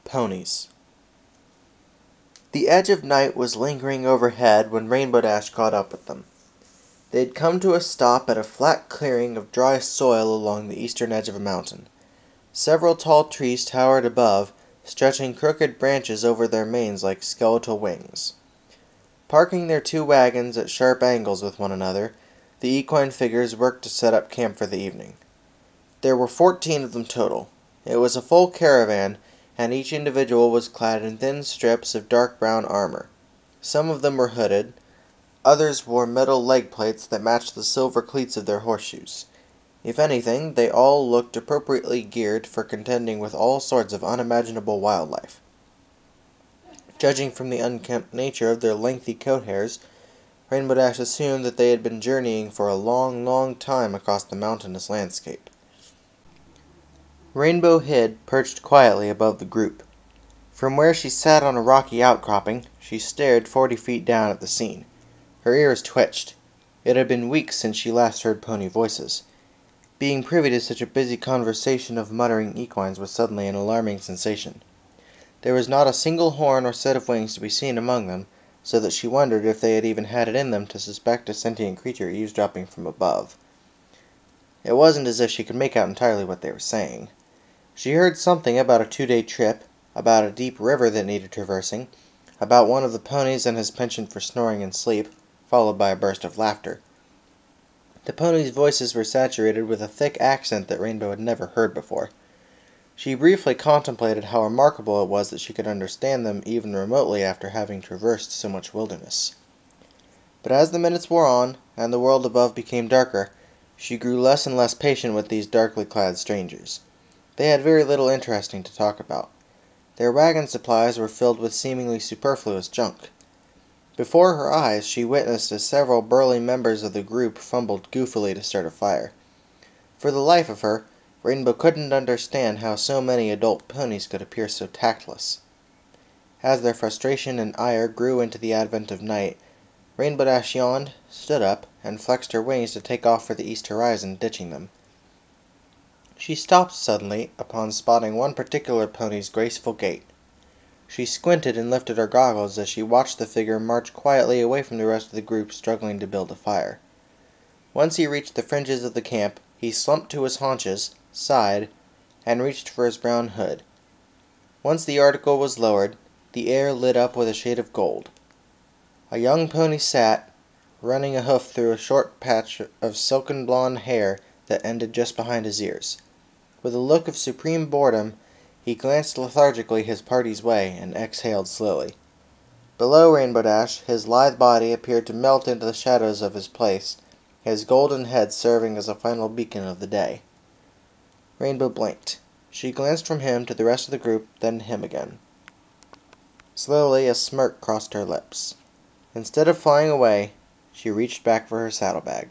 Ponies. The edge of night was lingering overhead when Rainbow Dash caught up with them. They had come to a stop at a flat clearing of dry soil along the eastern edge of a mountain. Several tall trees towered above, stretching crooked branches over their manes like skeletal wings. Parking their two wagons at sharp angles with one another, the equine figures worked to set up camp for the evening. There were 14 of them total. It was a full caravan, and each individual was clad in thin strips of dark brown armor. Some of them were hooded, others wore metal leg plates that matched the silver cleats of their horseshoes. If anything, they all looked appropriately geared for contending with all sorts of unimaginable wildlife. Judging from the unkempt nature of their lengthy coat hairs, Rainbow Dash assumed that they had been journeying for a long, long time across the mountainous landscape. Rainbow hid perched quietly above the group. From where she sat on a rocky outcropping, she stared 40 feet down at the scene. Her ears twitched. It had been weeks since she last heard pony voices. Being privy to such a busy conversation of muttering equines was suddenly an alarming sensation. There was not a single horn or set of wings to be seen among them, so that she wondered if they had even had it in them to suspect a sentient creature eavesdropping from above. It wasn't as if she could make out entirely what they were saying. She heard something about a 2-day trip, about a deep river that needed traversing, about one of the ponies and his penchant for snoring in sleep, followed by a burst of laughter. The ponies' voices were saturated with a thick accent that Rainbow had never heard before. She briefly contemplated how remarkable it was that she could understand them even remotely after having traversed so much wilderness. But as the minutes wore on, and the world above became darker, she grew less and less patient with these darkly clad strangers. They had very little interesting to talk about. Their wagon supplies were filled with seemingly superfluous junk. Before her eyes she witnessed as several burly members of the group fumbled goofily to start a fire. For the life of her, Rainbow couldn't understand how so many adult ponies could appear so tactless. As their frustration and ire grew into the advent of night, Rainbow Dash yawned, stood up, and flexed her wings to take off for the east horizon, ditching them. She stopped suddenly upon spotting one particular pony's graceful gait. She squinted and lifted her goggles as she watched the figure march quietly away from the rest of the group struggling to build a fire. Once he reached the fringes of the camp, he slumped to his haunches, sighed, and reached for his brown hood. Once the article was lowered, the air lit up with a shade of gold. A young pony sat, running a hoof through a short patch of silken blonde hair that ended just behind his ears. With a look of supreme boredom, he glanced lethargically his party's way and exhaled slowly. Below Rainbow Dash, his lithe body appeared to melt into the shadows of his place, his golden head serving as a final beacon of the day. Rainbow blinked. She glanced from him to the rest of the group, then to him again. Slowly a smirk crossed her lips. Instead of flying away, she reached back for her saddlebag.